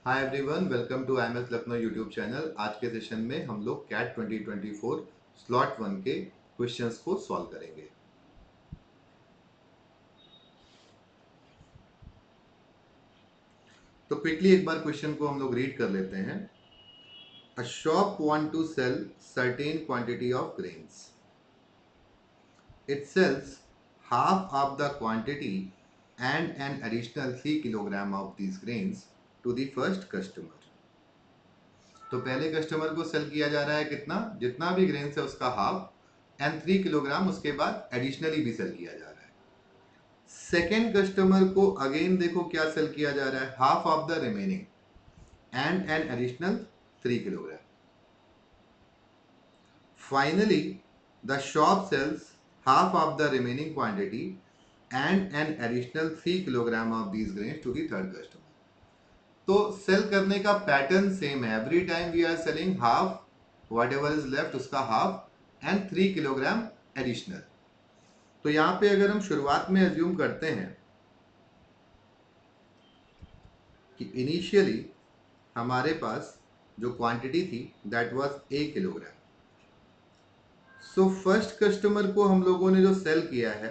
Hi everyone, welcome to IMS Lucknow YouTube channel. आज के session में हम लोग कैट 2024 स्लॉट 1 के क्वेश्चंस को सॉल्व करेंगे। तो क्विकली एक बार क्वेश्चन को हम लोग रीड कर लेते हैं। A shop want to sell certain quantity of grains. It sells half of the quantity and an additional 3 kilogram of these grains to the first customer। तो पहले कस्टमर को सेल किया जा रहा है कितना, जितना भी ग्रेन्स है उसका हाफ एंड 3 किलोग्राम उसके बाद एडिशनली भी सेल किया जा रहा है। सेकेंड कस्टमर को अगेन देखो क्या सेल किया जा रहा है, half of the remaining and an additional 3 kilogram. Finally the shop sells half of the remaining quantity and an additional 3 kilogram of these grains to the third customer। तो sell करने का pattern same है, every time we are selling half whatever is left उसका half and 3 kilogram additional. तो यहां पे अगर हम शुरुआत में एज्यूम करते हैं कि इनिशियली हमारे पास जो क्वांटिटी थी that was 1 kilogram. So first customer को हम लोगों ने जो सेल किया है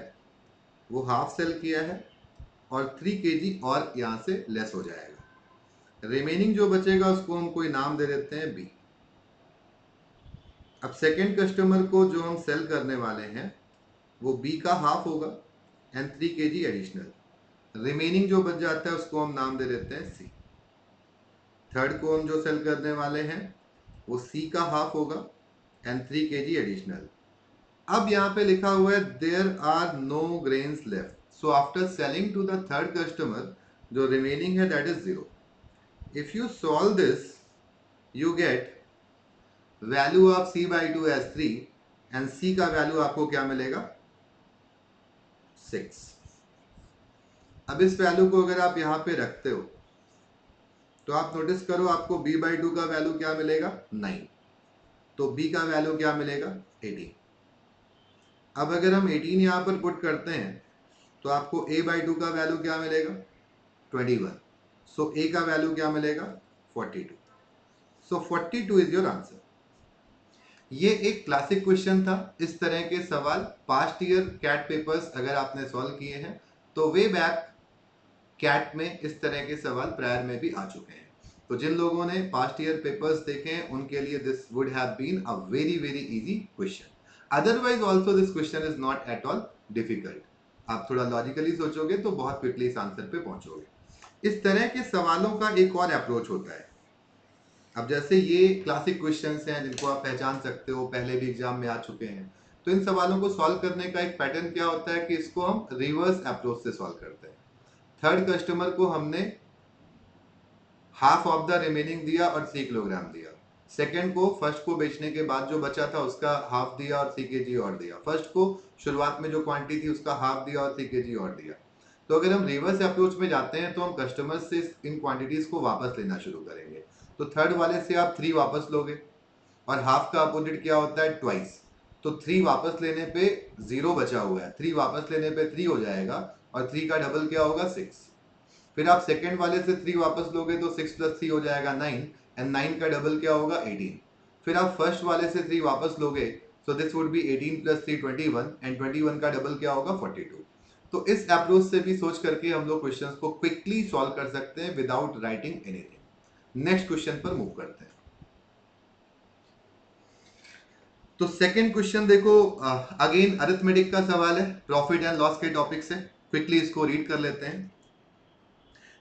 वो हाफ सेल किया है और 3 केजी और यहां से लेस हो जाएगा। रिमेनिंग जो बचेगा उसको हम कोई नाम दे देते हैं बी। अब सेकेंड कस्टमर को जो हम सेल करने वाले हैं वो बी का हाफ होगा एंड 3 केजी एडिशनल। रिमेनिंग जो बच जाता है उसको हम नाम दे देते हैं सी। थर्ड को हम जो सेल करने वाले हैं वो सी का हाफ होगा एंड 3 केजी एडिशनल। अब यहाँ पे लिखा हुआ है there are no grains left, so after selling to the third customer जो रिमेनिंग है that is 0। If you solve this you get value of C by two as 3 and C का value आपको क्या मिलेगा 6। अब इस वैल्यू को अगर आप यहां पे रखते हो तो आप नोटिस करो आपको b बाई टू का वैल्यू क्या मिलेगा 9, तो b का वैल्यू क्या मिलेगा 18। अब अगर हम 18 यहां पर पुट करते हैं तो आपको a बाई टू का वैल्यू क्या मिलेगा 21। सो a का वैल्यू क्या मिलेगा 42। सो 42 इज योर आंसर। ये एक क्लासिक क्वेश्चन था। इस तरह के सवाल पास्ट ईयर कैट पेपर्स अगर आपने सॉल्व किए हैं तो वे बैक कैट में इस तरह के सवाल प्रायर में भी आ चुके हैं। तो जिन लोगों ने पास्ट ईयर पेपर्स देखे हैं उनके लिए this would have been a very very easy question. Otherwise also this question is not at all difficult. आप थोड़ा लॉजिकली सोचोगे तो बहुत क्विकली इस आंसर पे पहुंचोगे। इस तरह के सवालों का एक और अप्रोच होता है। अब जैसे ये क्लासिक क्वेश्चंस हैं जिनको आप पहचान सकते हो, पहले भी एग्जाम में आ चुके हैं, तो इन सवालों को सॉल्व करने का एक पैटर्न क्या होता है कि इसको हम रिवर्स अप्रोच से सॉल्व करते हैं। थर्ड कस्टमर को हमने हाफ ऑफ द रिमेनिंग दिया और 3 किलोग्राम दिया। सेकंड को फर्स्ट को बेचने के बाद जो बचा था उसका हाफ दिया और 3 केजी और दिया। फर्स्ट को शुरुआत में जो क्वांटिटी थी उसका हाफ दिया और 3 केजी और दिया। तो अगर हम रिवर्स अप्रोच में जाते हैं तो हम कस्टमर से इन क्वांटिटीज को वापस लेना शुरू करेंगे। तो थर्ड वाले से आप 3 वापस लोगे और हाफ का अपोजिट क्या होता है ट्वाइस। तो 3 वापस लेने पे 0 बचा हुआ है, 3 वापस लेने पे 3 हो जाएगा और 3 का डबल क्या होगा 6। फिर आप सेकंड वाले से 3 वापस लोगे तो 6 प्लस 3 हो जाएगा 9 एंड 9 का डबल क्या होगा 18। फिर आप फर्स्ट वाले से 3 वापस लोगे so this would be 18 plus 3 21 and 21 का डबल क्या होगा 42। तो इस अप्रोच से भी सोच करके हम लोग क्वेश्चंस को क्विकली सॉल्व कर सकते हैं without writing anything. Next question पर मूव करते हैं। तो सेकंड क्वेश्चन देखो, अगेन अरिथमेटिक का सवाल है, प्रॉफिट एंड लॉस के टॉपिक से। क्विकली इसको रीड कर लेते हैं।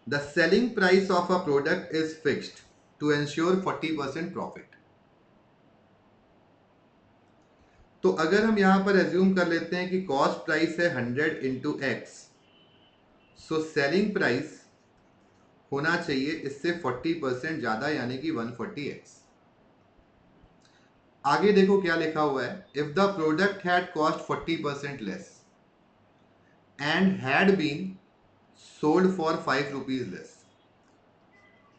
The selling price of a product is fixed to ensure 40% profit। तो अगर हम यहां पर एज्यूम कर लेते हैं कि कॉस्ट प्राइस है 100 into x, so selling price होना चाहिए इससे 40% ज्यादा यानी कि 140x। आगे देखो क्या लिखा हुआ है, if the product had cost 40% less and had been sold for 5 rupees less.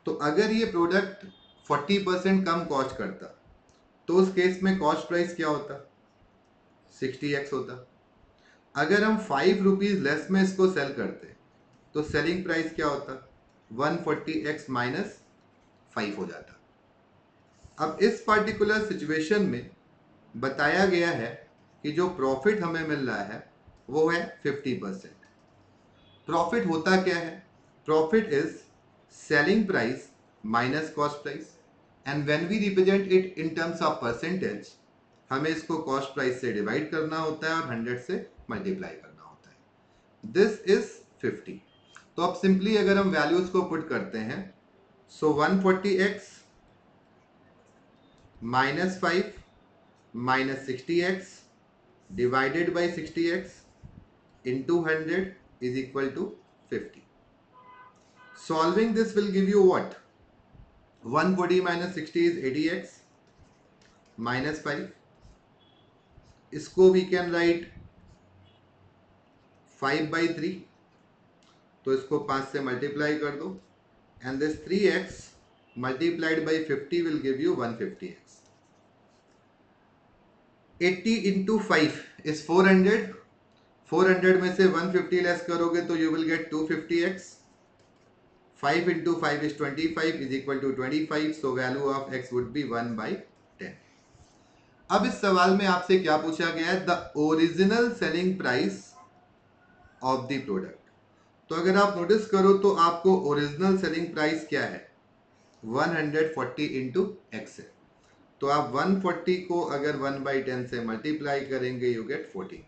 तो अगर ये प्रोडक्ट 40% कम कॉस्ट करता तो उस केस में कॉस्ट प्राइस क्या होता 60x होता। अगर हम 5 रुपीज लेस में इसको सेल करते तो सेलिंग प्राइस क्या होता 140x माइनस 5 हो जाता। अब इस पार्टिकुलर सिचुएशन में बताया गया है कि जो प्रॉफिट हमें मिल रहा है वो है 50%। प्रॉफिट होता क्या है? Profit is selling price minus cost price, and when we represent it in terms of percentage, हमें इसको कॉस्ट प्राइस से डिवाइड करना होता है और 100 से मल्टीप्लाई करना होता है। This is 50। तो अब सिंपली अगर हम वैल्यूज को पुट करते हैं, सो 140x minus 5 minus 60x divided by 60x into 100 is equal to 50. Solving this will give you what? 140 minus 60 is 80x minus 5. इसको we can write 5 by 3. तो इसको 5 से मल्टीप्लाई कर दो, and this 3x multiplied by 50 will give you 150x. 80 into 5 is 400. 400 में से 150 less करोगे तो you will get 250x. 5 into 5 is 25 is equal to 25. So value of x would be 1 by 10. अब इस सवाल में आपसे क्या पूछा गया है? The original selling price of the product. तो अगर आप नोटिस करो तो आपको ओरिजिनल सेलिंग प्राइस क्या है? 140 इंटू एक्स है। तो आप 140 को अगर 1 by 10 से मल्टीप्लाई करेंगे you get 14.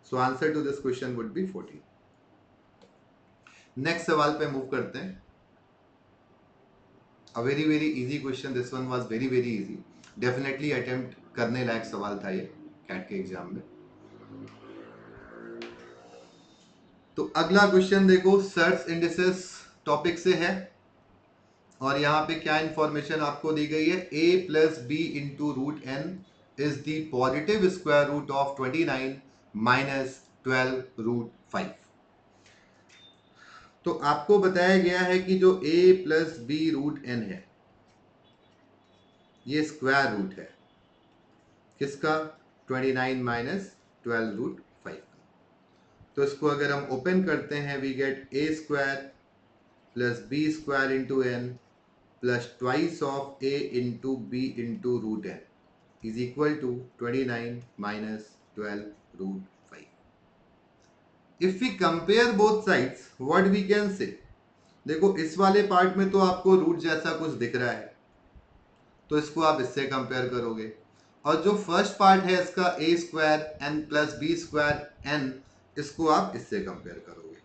So answer to this question would be 14. Next सवाल पे मूव करते हैं। A very very easy question. This one was very very easy. Definitely attempt करने लायक सवाल था ये कैट के एग्जाम में। तो अगला क्वेश्चन देखो, सर्च इंडिसेस टॉपिक से है और यहाँ पे क्या इंफॉर्मेशन आपको दी गई है? a plus b into root n is the positive square root of 29 minus 12 root 5। तो आपको बताया गया है कि जो a plus B root n है ये स्क्वायर रूट है किसका? 29 माइनस 12 रूट 5। तो इसको अगर हम ओपन करते हैं we get a square plus B square into n plus twice of a into B into root n is equal to 29 minus 12 root 5। If we compare both sides what we can say? देखो इस वाले part में तो आपको root जैसा कुछ दिख रहा है तो इसको आप इससे कंपेयर करोगे, और जो फर्स्ट पार्ट है इसका A square n plus B square n, इसको आप इससे कंपेयर करोगे।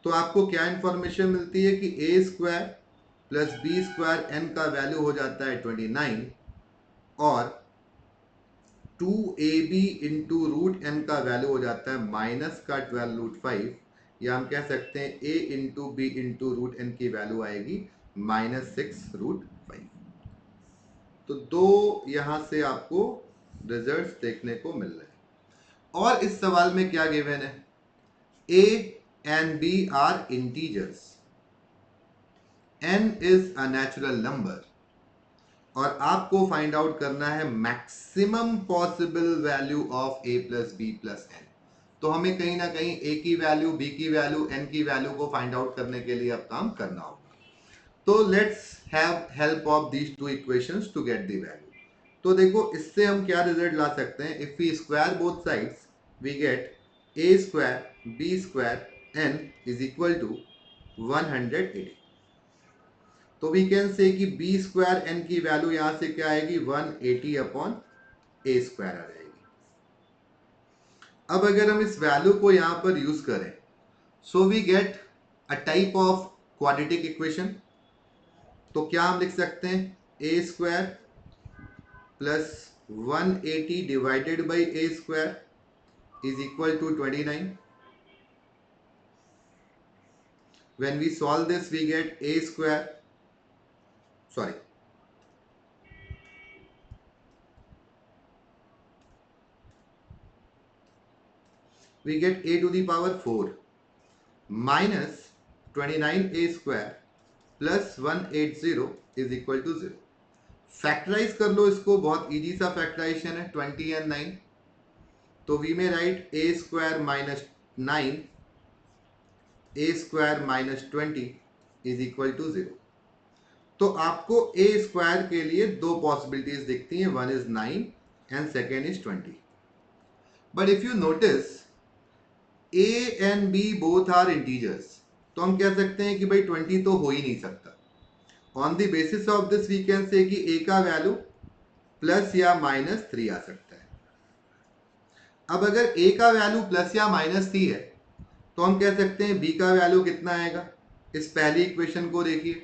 तो आपको क्या इंफॉर्मेशन मिलती है कि A square plus B square n का वैल्यू हो जाता है 29 और 2ab इंटू रूट एन का वैल्यू हो जाता है माइनस का 12 रूट 5, या हम कह सकते हैं a into B into root N की वैल्यू आएगी माइनस 6 रूट 5। तो दो यहां से आपको रिजल्ट्स देखने को मिल रहे हैं। और इस सवाल में क्या गिवन है? a and b are integers, n is a natural number और आपको फाइंड आउट करना है maximum possible value of a plus B plus n. तो हमें कहीं ना कहीं a की वैल्यू, b की वैल्यू, n की वैल्यू को फाइंड आउट करने के लिए अब काम करना होगा। तो let's have help of these two equations to get the value. तो देखो इससे हम क्या रिजल्ट ला सकते हैं? If we square both sides we get a square b square n is equal to 180। तो वी कैन से कि b स्क्वायर n की वैल्यू यहां से क्या आएगी? 180 अपॉन a स्क्वायर आ जाएगी। अब अगर हम इस वैल्यू को यहां पर यूज करें so we get a type of quadratic equation. तो क्या हम लिख सकते हैं? a square plus 180 divided by a square is equal to 29। When we solve this we get a square, sorry, we get a to the power 4 minus 29a square plus 180 is equal to 0। Factorise कर लो इसको, बहुत easy सा factorisation है, 20 and 9। तो we may write a square minus 9 a square minus 20 is equal to 0। तो आपको ए square के लिए दो पॉसिबिलिटीज दिखती हैं, one is 9 and second is 20. But if you notice A and B both are integers, तो हम कह सकते हैं कि भाई 20 तो हो ही नहीं सकता. On the basis of this we can say कि ए का वैल्यू प्लस या -3 आ सकता है. अब अगर ए का वैल्यू प्लस या -3 है तो हम कह सकते हैं बी का वैल्यू कितना आएगा. इस पहली इक्वेशन को देखिए,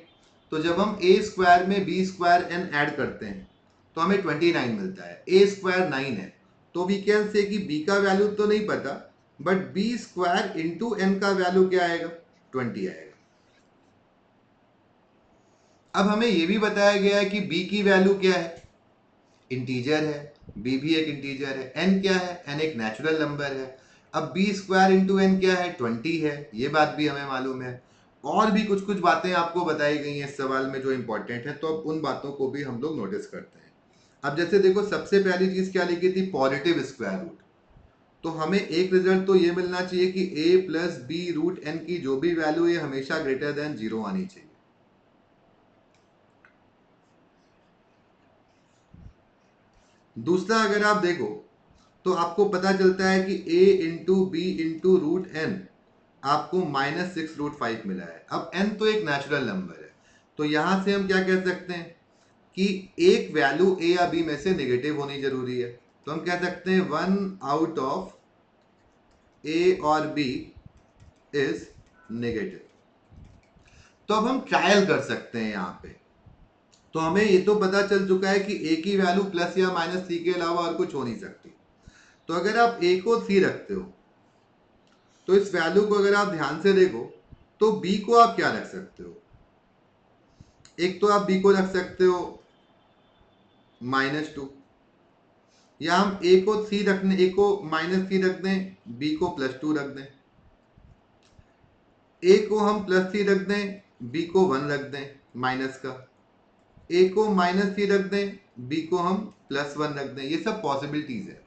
तो जब हम ए स्क्वायर में बी स्क्वायर एन ऐड करते हैं तो हमें 29 मिलता है. ए स्क्वायर 9 है, तो वी कैन से कि बी का वैल्यू तो नहीं पता, but B square into N का वैल्यू क्या आएगा, 20 आएगा. अब हमें यह भी बताया गया है कि बी की वैल्यू क्या है, इंटीजर है, बी भी एक इंटीजर है. एन क्या है, एन एक नेचुरल नंबर है. अब बी स्क्वायर इंटू एन क्या है, 20 है. ये बात भी हमें मालूम है. और भी कुछ कुछ बातें आपको बताई गई हैं इस सवाल में जो इंपॉर्टेंट है, तो अब उन बातों को भी हम लोग नोटिस करते हैं. अब जैसे देखो, सबसे पहली चीज क्या लिखी थी, पॉजिटिव स्क्वायर रूट. तो हमें एक रिजल्ट तो ये मिलना चाहिए कि a plus B root N की जो भी वैल्यू है हमेशा ग्रेटर देन 0 आनी चाहिए. दूसरा, अगर आप देखो तो आपको पता चलता है कि a into B into root N आपको -6√5 मिला है. अब n तो एक नेचुरल नंबर है, तो यहां से हम क्या कह सकते हैं कि एक वैल्यू a या b में से नेगेटिव होनी जरूरी है. तो हम कह सकते हैं 1 आउट ऑफ a और b इज नेगेटिव. तो अब हम ट्रायल कर सकते हैं यहां पे. तो हमें ये तो पता चल चुका है कि a की वैल्यू प्लस या -3 के अलावा और कुछ हो नहीं सकती. तो अगर आप a को 3 रखते हो तो इस वैल्यू को अगर आप ध्यान से देखो तो b को आप क्या रख सकते हो. एक तो आप b को रख सकते हो -2, या हम a को 3 रखने, a को -3 रख दें, b को +2 रख दें. a को हम +3 रख दें, b को 1 रख दें माइनस का. a को -3 रख दें, b को हम +1 रख दें. ये सब पॉसिबिलिटीज है.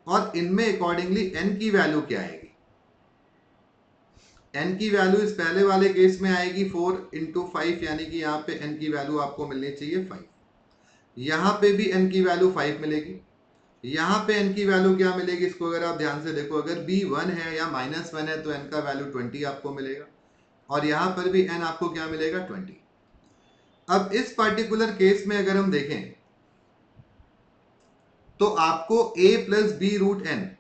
और इनमें अकॉर्डिंगली n की वैल्यू क्या आएगी, n की वैल्यू इस पहले वाले केस में आएगी 4 इंटू 5, यानी कि यहाँ पे n की वैल्यू आपको मिलनी चाहिए 5. यहाँ पे भी n की वैल्यू 5 मिलेगी. यहाँ पे n की वैल्यू क्या मिलेगी, इसको अगर आप ध्यान से देखो, अगर b 1 है या -1 है तो n का वैल्यू 20 आपको मिलेगा. और यहाँ पर भी n आपको क्या मिलेगा, 20. अब इस पर्टिकुलर केस में अगर हम देखें तो आपको a plus B root N,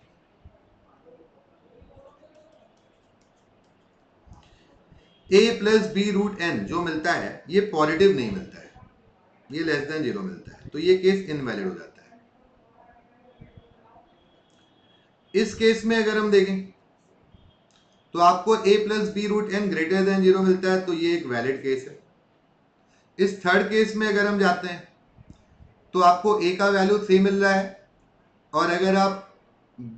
a plus B root N जो मिलता है ये पॉजिटिव नहीं मिलता है, ये लेस देन 0 मिलता है. तो ये केस इनवैलिड हो जाता है. इस केस में अगर हम देखें तो आपको a plus B root N greater than 0 मिलता है, तो ये एक वैलिड केस है. इस थर्ड केस में अगर हम जाते हैं तो आपको a का वैल्यू 3 मिल रहा है, और अगर आप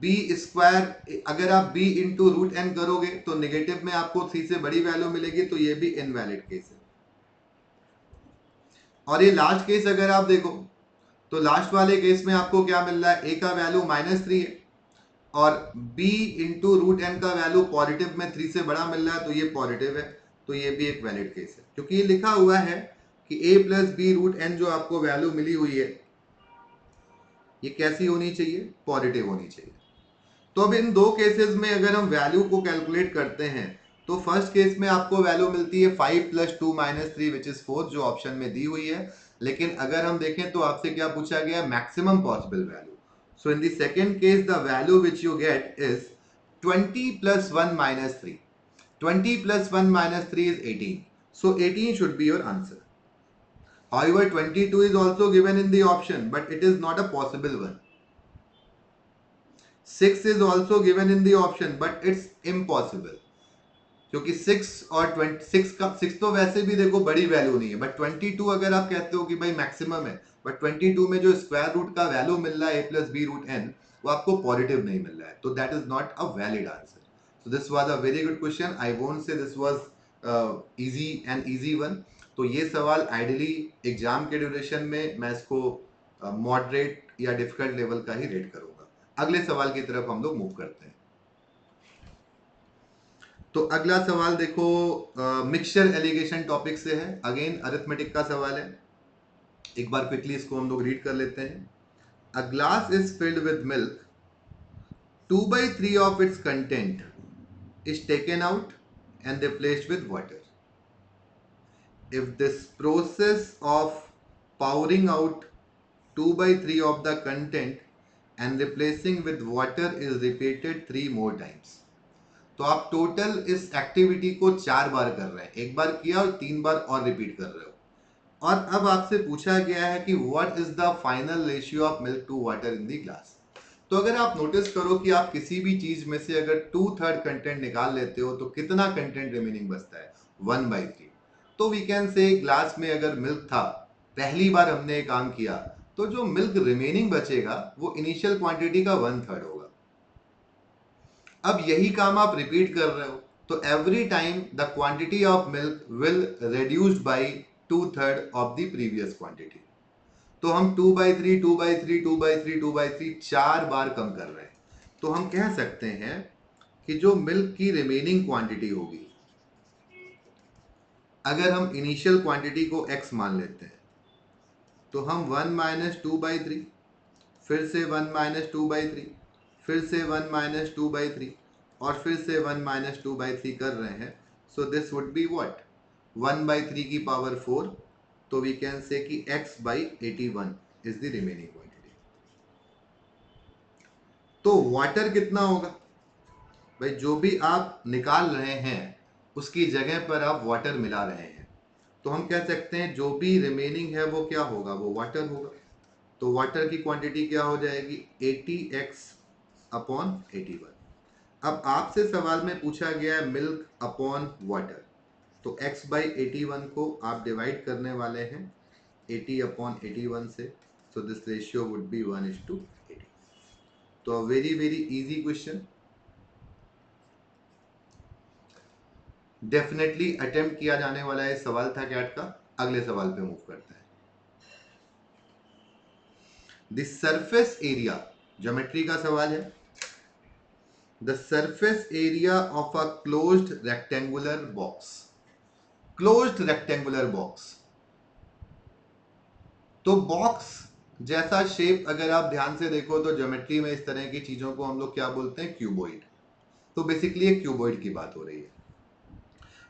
b स्क्वायर, अगर आप b इंटू रूट एन करोगे तो नेगेटिव में आपको 3 से बड़ी वैल्यू मिलेगी, तो ये भी इनवैलिड केस है. और ये लास्ट केस अगर आप देखो तो लास्ट वाले केस में आपको क्या मिल रहा है, a का वैल्यू -3 है और b इंटू रूट एन का वैल्यू पॉजिटिव में 3 से बड़ा मिल रहा है, तो ये पॉजिटिव है. तो ये भी एक वैलिड केस है, क्योंकि ये लिखा हुआ है कि a plus B root N जो आपको वैल्यू मिली हुई है ये कैसी होनी चाहिए, पॉजिटिव होनी चाहिए. तो अब इन दो केसेस में अगर हम वैल्यू को कैलकुलेट करते हैं तो फर्स्ट केस में आपको वैल्यू मिलती है 5 + 2 - 3 विच इज 4, जो ऑप्शन में दी हुई है. लेकिन अगर हम देखें तो आपसे क्या पूछा गया, maximum possible value. So in the second case the value which you get is 20 + 1 - 3. 20 + 1 - 3 is 18. So 18 should be your answer. However, 22 is also given in the option, but it is not a possible one. 6 is also given in the option, but it's impossible. क्योंकि 6 और 6 तो वैसे भी देखो बड़ी value नहीं है, but 22 अगर आप कहते हो कि भाई मैक्सिमम है, बट 22 में जो स्क्वायर रूट का वैल्यू मिल रहा है a plus B root N, वो आपको पॉजिटिव नहीं मिल रहा है, तो that is not a valid answer. So this was a very good question. I won't say this was easy and easy one. तो ये सवाल आइडियली एग्जाम के ड्यूरेशन में मैं इसको मॉडरेट या डिफिकल्ट लेवल का ही रेट करूंगा. अगले सवाल की तरफ हम लोग मूव करते हैं. तो अगला सवाल देखो, मिक्सचर एलिगेशन टॉपिक से है, अगेन अरिथमेटिक का सवाल है। एक बार क्विकली इसको हम लोग रीड कर लेते हैं। A glass is filled with milk, 2/3 of its content is taken out and replaced with water. If this process of pouring out 2/3 of the content and replacing with water is repeated 3 more times. तो आप total इस activity को 4 बार कर रहे हैं, एक बार किया और 3 बार और रिपीट कर रहे हो। और अब आपसे पूछा गया है कि what is the final ratio of milk to water in the glass. तो अगर आप नोटिस करो कि आप किसी भी चीज में से अगर 2/3 कंटेंट निकाल लेते हो तो कितना कंटेंट रिमेनिंग बचता है, 1/3। तो वी कैन से ग्लास में अगर मिल्क था, पहली बार हमने ये काम किया, तो जो मिल्क रिमेनिंग बचेगा वो इनिशियल क्वांटिटी का 1/3 होगा। अब यही काम आप रिपीट कर रहे हो, तो every time the quantity of milk will reduced by 2/3 of the previous quantity. तो हम 2/3 2/3 2/3 2/3 4 बार कम कर रहे हैं। तो हम कह सकते हैं कि जो मिल्क की रिमेनिंग क्वांटिटी होगी, अगर हम इनिशियल क्वांटिटी को x मान लेते हैं, तो हम 1 - 2/3, फिर से 1 - 2/3, फिर से 1 - 2/3 और फिर से 1 - 2/3 कर रहे हैं। So this would be what, 1/3 की पावर 4। तो वी कैन से कि x/81 is the remaining quantity. तो वाटर कितना होगा भाई, जो भी आप निकाल रहे हैं उसकी जगह पर आप वाटर मिला रहे हैं, तो हम कह सकते हैं जो भी रिमेनिंग है वो क्या होगा, वो वाटर होगा। तो वाटर की क्वांटिटी क्या हो जाएगी, 80x/81। अब आपसे सवाल में पूछा गया है मिल्क अपॉन वाटर, तो x/81 को आप डिवाइड करने वाले हैं 80/81 से। So this ratio would be 1:80। तो अ very very easy question, definitely attempt किया जाने वाला ये सवाल था कैट का। अगले सवाल पे मूव करते हैं। द सरफेस एरिया, ज्योमेट्री का सवाल है। The surface area of a closed rectangular box, closed rectangular box. तो बॉक्स जैसा शेप अगर आप ध्यान से देखो तो ज्योमेट्री में इस तरह की चीजों को हम लोग क्या बोलते हैं, क्यूबॉइड। तो बेसिकली एक क्यूबॉइड की बात हो रही है।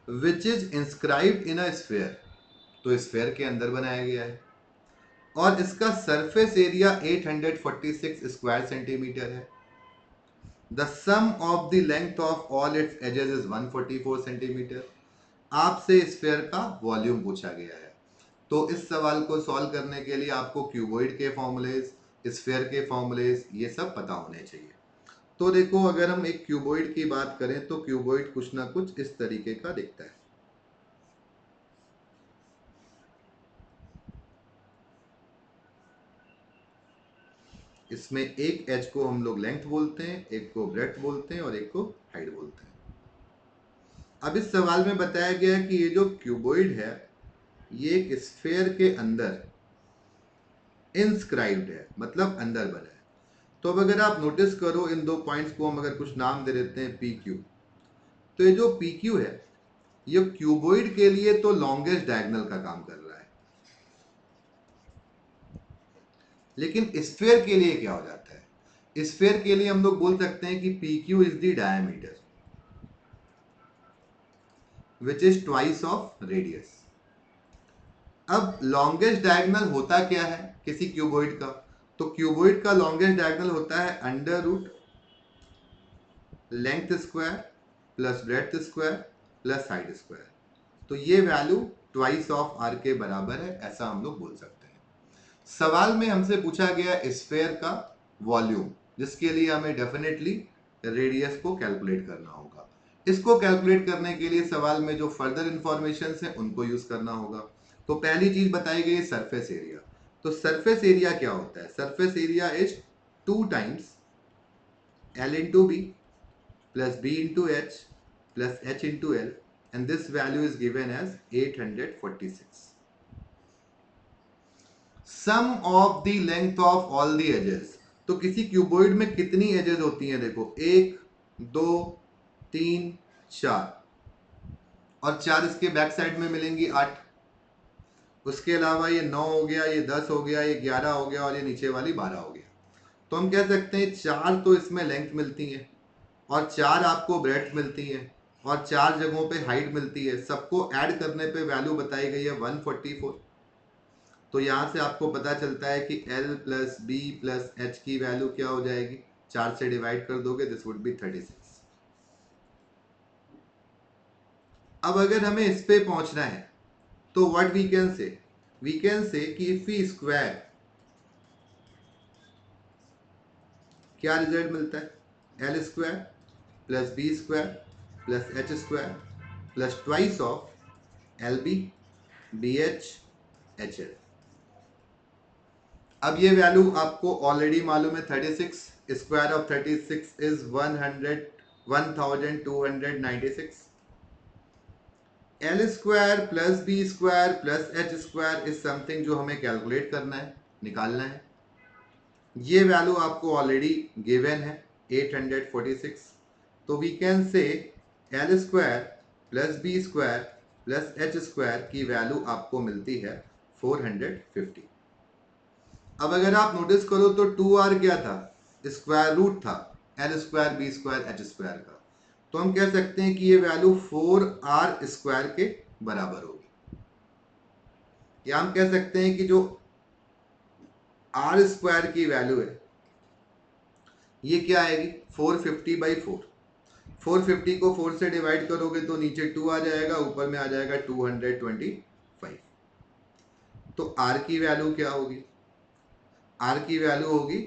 Which is inscribed in a sphere, तो स्फेयर के अंदर बनाया गया है और इसका सरफेस एरिया 846 स्क्वायर सेंटीमीटर है। The sum of the length of all its edges is 144 centimetre. आपसे स्फेयर का वॉल्यूम पूछा गया है, तो इस सवाल को सॉल्व करने के लिए आपको क्यूबॉइड के फॉर्मूलेज, स्फेयर के फॉर्मूलेज, ये सब पता होने चाहिए। तो देखो, अगर हम एक क्यूबॉइड की बात करें तो क्यूबॉइड कुछ ना कुछ इस तरीके का दिखता है। इसमें एक एज को हम लोग लेंथ बोलते हैं, एक को ब्रेड्थ बोलते हैं और एक को हाइट बोलते हैं। अब इस सवाल में बताया गया है कि ये जो क्यूबॉइड है ये एक स्फेयर के अंदर इंस्क्राइब्ड है, मतलब अंदर बना है। तो अब अगर आप नोटिस करो, इन दो पॉइंट्स को हम अगर कुछ नाम दे देते हैं पी क्यू, तो ये जो पी क्यू है ये क्यूबॉइड के लिए तो लॉन्गेस्ट डायगोनल का काम कर रहा है, लेकिन स्फेयर के लिए क्या हो जाता है, स्फेयर के लिए हम लोग बोल सकते हैं कि P Q is the diameter which is twice of radius. अब लॉन्गेस्ट डायगोनल होता क्या है किसी क्यूबॉइड का, तो क्यूबॉइड का लॉन्गेस्ट डायगोनल होता है under root length square plus breadth square plus height square. तो ये वैल्यू ट्वाइस ऑफ आर के बराबर है, ऐसा हम लोग बोल सकते हैं। सवाल में हमसे पूछा गया स्फेयर का वॉल्यूम, जिसके लिए हमें डेफिनेटली रेडियस को कैलकुलेट करना होगा। इसको कैलकुलेट करने के लिए सवाल में जो फर्दर इंफॉर्मेशन है उनको यूज करना होगा। तो पहली चीज बताई गई सरफेस एरिया। तो सरफेस एरिया क्या होता है, surface area is 2 times L into B plus B into H plus H into L, and this value is given as 846. Sum of the length of all the edges, तो किसी cuboid में कितनी edges होती हैं, देखो 1 2 3 4, और 4 इसके back side में मिलेंगी 8। उसके अलावा ये 9 हो गया, ये 10 हो गया, ये 11 हो गया और ये नीचे वाली 12 हो गया। तो हम कह सकते हैं 4 तो इसमें लेंथ मिलती है और 4 आपको ब्रेड्थ मिलती है और 4 जगहों पे हाइट मिलती है। सबको ऐड करने पे वैल्यू बताई गई है 144। तो यहाँ से आपको पता चलता है कि L plus B plus H की वैल्यू क्या हो जाएगी, 4 से डिवाइड कर दोगे, दिस वुड बी 36। अब अगर हमें इस पे पहुंचना है तो what we can say, we can say कि इफ वी स्क्वायर, क्या रिजल्ट मिलता है, L square plus B square plus H square plus twice of L B H H L. अब ये वैल्यू आपको ऑलरेडी मालूम है 36, square of 36 is 1296। L square plus B square plus H square is something जो हमें calculate करना है, निकालना है। ये वैल्यू आपको ऑलरेडी गिवन है 846। तो we can say L square plus B square plus H square की वैल्यू आपको मिलती है 450। अब अगर आप नोटिस करो तो 2r क्या था, स्क्वायर रूट था L square B square H square का। तो हम कह सकते हैं कि ये वैल्यू 4r स्क्वायर के बराबर होगी, या हम कह सकते हैं कि जो r स्क्वायर की वैल्यू है ये क्या आएगी 450/4। 450 को 4 से डिवाइड करोगे तो नीचे 2 आ जाएगा, ऊपर में आ जाएगा 225। तो r की वैल्यू क्या होगी, r की वैल्यू होगी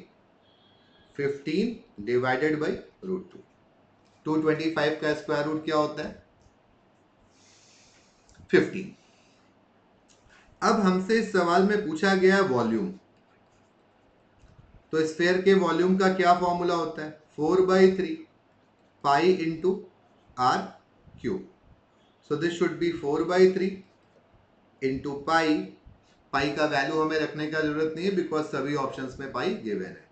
15 डिवाइडेड बाई रूट 2। 225 का स्क्वायर रूट क्या होता है 15। अब हमसे इस सवाल में पूछा गया वॉल्यूम, तो स्फेयर के वॉल्यूम का क्या फॉर्मूला होता है 4/3 pi into r cube. So this should be 4/3 into pi. Pi का वैल्यू हमें रखने का जरूरत नहीं है बिकॉज सभी ऑप्शंस में पाई गिवन है।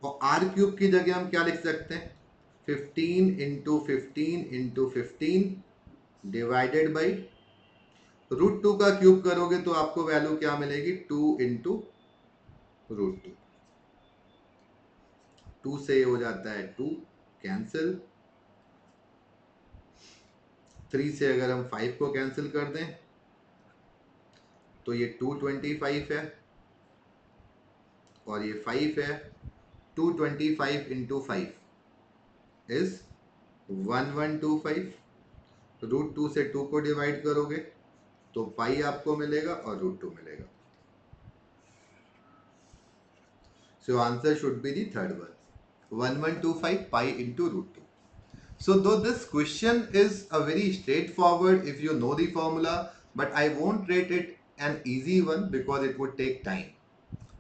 और आर क्यूब की जगह हम क्या लिख सकते हैं 15 इंटू 15 इंटू 15 डिवाइडेड बाई √2 का क्यूब करोगे तो आपको वैल्यू क्या मिलेगी 2 इंटू √2। 2 से हो जाता है 2 कैंसिल, 3 से अगर हम 5 को कैंसिल कर दें तो ये 225 है और ये 5 है। 225 इंटू 5 इज 1125। √2 से 2 को डिवाइड करोगे तो पाई आपको मिलेगा और √2 मिलेगा। So answer should be the third one, 1125 pi into √2। So though this question is a very straightforward if you know the formula, but I won't rate it an easy one because it would take time.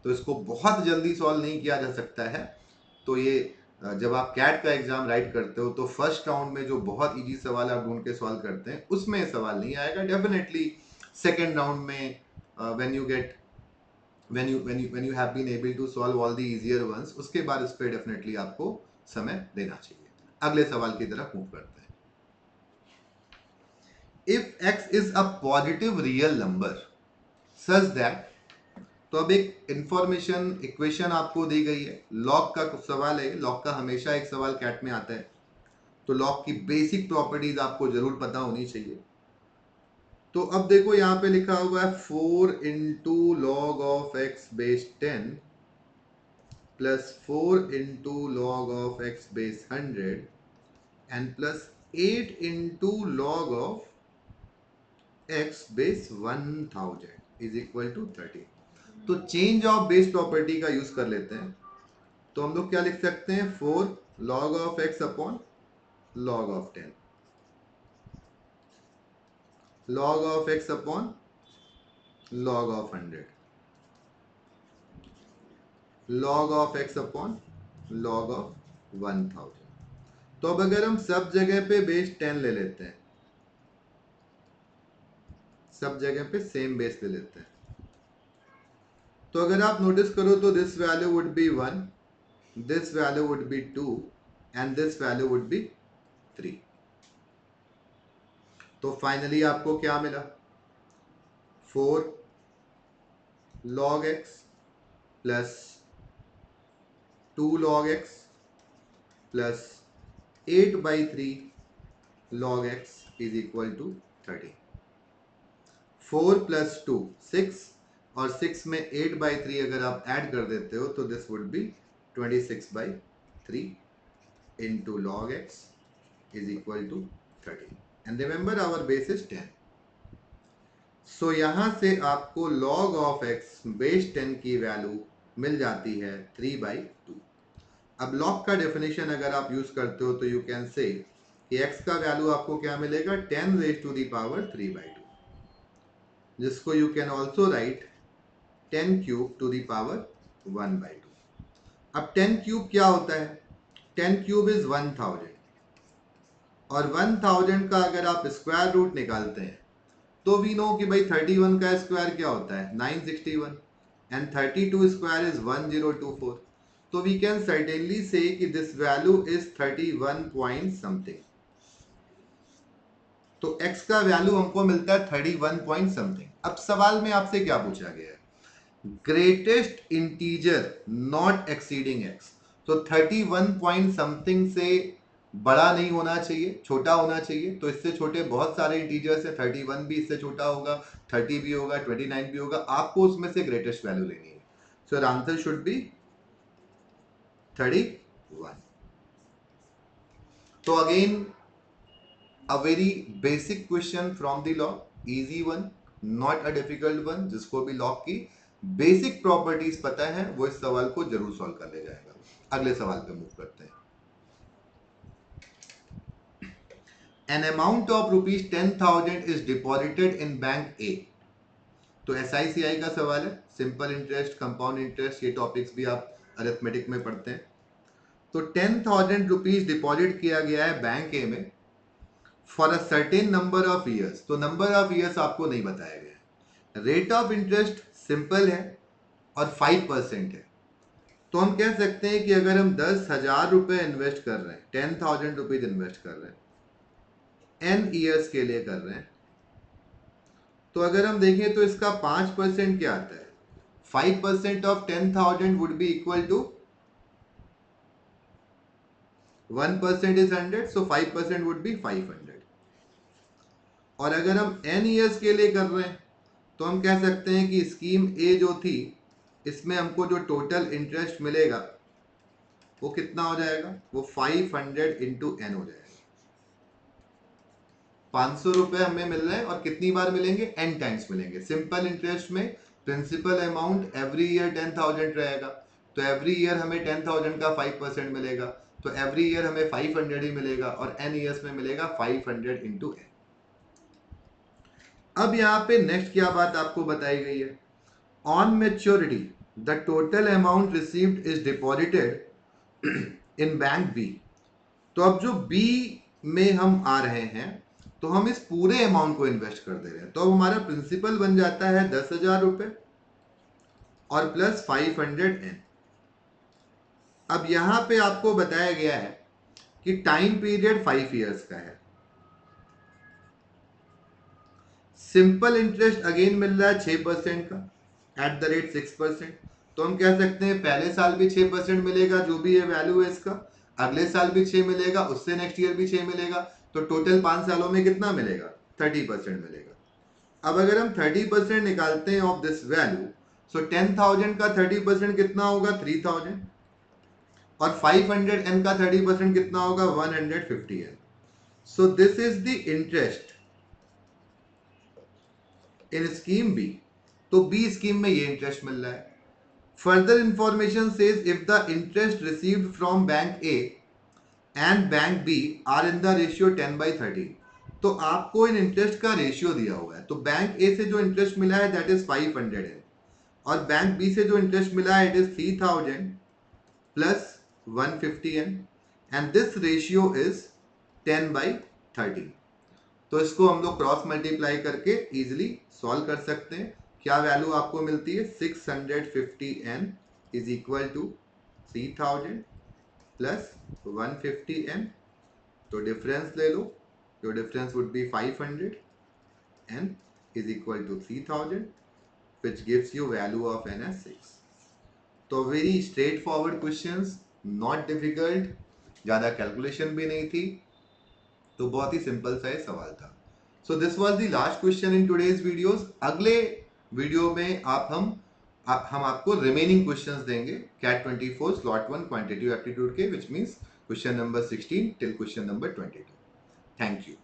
तो इसको बहुत जल्दी solve नहीं किया जा सकता है। तो ये जब आप कैट का एग्जाम राइट करते हो तो फर्स्ट राउंड में जो बहुत इजी सवाल आप ढूंढ के सॉल्व करते हैं उसमें सवाल नहीं आएगा। डेफिनेटली सेकेंड राउंड में when you have been able to solve all the easier ones, उसके बाद इस पर डेफिनेटली आपको समय देना चाहिए। अगले सवाल की तरफ मूव करते हैं। If x is a positive real number such that, तो अब एक इंफॉर्मेशन इक्वेशन आपको दी गई है, लॉग का सवाल है। लॉग का हमेशा एक सवाल कैट में आता है, तो लॉग की बेसिक प्रॉपर्टीज आपको जरूर पता होनी चाहिए। तो अब देखो यहां पे लिखा हुआ है 4 into log of X base 10 plus 4 into log of X base 100 and plus 8 into log of X base 1000 is equal to 30। तो चेंज ऑफ बेस प्रॉपर्टी का यूज कर लेते हैं। तो हम लोग क्या लिख सकते हैं 4 log of x upon log of 10, log of x upon log of 100, log of x upon log of 1000। तो अब अगर हम सब जगह पे बेस 10 ले लेते हैं, सब जगह पे सेम बेस ले लेते हैं, तो अगर आप नोटिस करो तो this value would be 1, this value would be 2 and this value would be 3। तो फाइनली आपको क्या मिला, 4 log x plus 2 log x plus 8/3 log x is equal to 30। 4 plus 2 6 और 6 में 8/3 अगर आप ऐड कर देते हो तो this would be 26/3 into log x is equal to 30 and remember our base is 10। सो यहां से आपको log of x बेस 10 की वैल्यू मिल जाती है 3/2। अब log का डेफिनेशन अगर आप यूज करते हो तो यू कैन से कि x का वैल्यू आपको क्या मिलेगा 10 raised to the power 3/2, जिसको you can also right 10 cube two the power 1/2। अब 10 क्यूब क्या होता है, 10 क्यूब इज 1000 और 1000 का अगर आप स्क्वायर रूट निकालते हैं तो वी नो कि भाई 31 का स्क्वायर क्या होता है 961 एंड 32 स्क्वायर इज 1024। तो वी कैन सर्टेनली से कि this value is 31 point something. तो x का वैल्यू हमको मिलता है 31 पॉइंट समथिंग। अब सवाल में आपसे क्या पूछा गया है, greatest integer not exceeding x। तो 31 पॉइंट समथिंग से बड़ा नहीं होना चाहिए, छोटा होना चाहिए। तो इससे छोटे बहुत सारे इंटीजर्स हैं, 31 भी इससे छोटा होगा, 30 भी होगा, 29 भी होगा, आपको उसमें से ग्रेटेस्ट वैल्यू लेनी है। So answer should be 31। तो again a very basic question from the law, easy one, not a difficult one. जिसको भी लॉ की बेसिक प्रॉपर्टीज पता है वो इस सवाल को जरूर सॉल्व कर ले जाएगा। अगले सवाल पे मूव करते हैं। An amount of rupees 10,000 is deposited in bank A। तो SICI का सवाल है, सिंपल इंटरेस्ट, कंपाउंड इंटरेस्ट, ये टॉपिक्स भी आप अरिथमेटिक में पढ़ते हैं। तो 10,000 रुपीज डिपॉजिट किया गया है बैंक ए में for a certain number of years. तो नंबर ऑफ ईयर्स आपको नहीं बताया गया। रेट ऑफ इंटरेस्ट सिंपल है और 5% है। तो हम कह सकते हैं कि अगर हम 10,000 रुपए इन्वेस्ट कर रहे हैं, 10,000 रुपीज इन्वेस्ट कर रहे हैं, n ईयर्स के लिए कर रहे हैं, तो अगर हम देखें तो इसका 5% क्या आता है, 5% of 10,000 would be equal to 1% is 100, so 5% would be 500। और अगर हम n ईयर्स के लिए कर रहे हैं तो हम कह सकते हैं कि स्कीम ए जो थी इसमें हमको जो टोटल इंटरेस्ट मिलेगा वो कितना हो जाएगा, वो 500 इंटू n हो जाएगा। 500 रुपए हमें मिल रहे हैं और कितनी बार मिलेंगे, n टाइम्स मिलेंगे। सिंपल इंटरेस्ट में प्रिंसिपल अमाउंट एवरी ईयर 10,000 रहेगा, तो एवरी ईयर हमें 10,000 का 5% मिलेगा, तो एवरी ईयर हमें 500 ही मिलेगा और n ईयर्स में मिलेगा 500 इंटू n। अब यहाँ पे नेक्स्ट क्या बात आपको बताई गई है, on maturity the total amount received is deposited in bank B. तो अब जो बी में हम आ रहे हैं तो हम इस पूरे अमाउंट को इन्वेस्ट कर दे रहे हैं। तो अब हमारा प्रिंसिपल बन जाता है 10,000 रुपए और प्लस 500 n। अब यहां पे आपको बताया गया है कि टाइम पीरियड 5 इयर्स का है। सिंपल इंटरेस्ट अगेन मिल रहा है 6% का एट द रेट 6%। तो हम कह सकते हैं पहले साल भी 6% मिलेगा, जो भी ये वैल्यू है इसका, अगले साल भी 6 मिलेगा, उससे नेक्स्ट ईयर भी 6 मिलेगा, तो टोटल 5 सालों में कितना मिलेगा, 30% मिलेगा। अब अगर हम 30% निकालते हैं ऑफ दिस वैल्यू, सो 10,000 का 30% कितना होगा, 3,000, और 500 n का 30% कितना होगा, 150 n। So this is the interest in scheme B. तो बी स्कीम में ये इंटरेस्ट मिल रहा है। Further information says if the interest received from bank A and bank B are in the ratio 10/13। तो आपको इन इंटरेस्ट का रेशियो दिया हुआ है। तो बैंक ए से जो इंटरेस्ट मिला है दैट इज 500 n और बैंक बी से जो इंटरेस्ट मिला है it is 3,000 plus 150 n and this ratio is 10/13। तो इसको हम लोग क्रॉस मल्टीप्लाई करके इजिली सॉल्व कर सकते हैं। क्या वैल्यू आपको मिलती है, 650 n is equal to 3,000 plus 150 n। तो डिफरेंस ले लो, your difference would be 500. N is equal to 3000, which gives you value of n as 6. तो very straight forward questions, not difficult, ज़्यादा कैलकुलेशन भी नहीं थी, तो बहुत ही सिंपल सा ये सवाल था. सो this was the last question in today's videos. अगले वीडियो में हम आपको रिमेनिंग क्वेश्चंस देंगे कैट 24 स्लॉट 1 क्वांटिटेटिव एप्टीट्यूड के, which means question number 16 till question number 22. Thank you.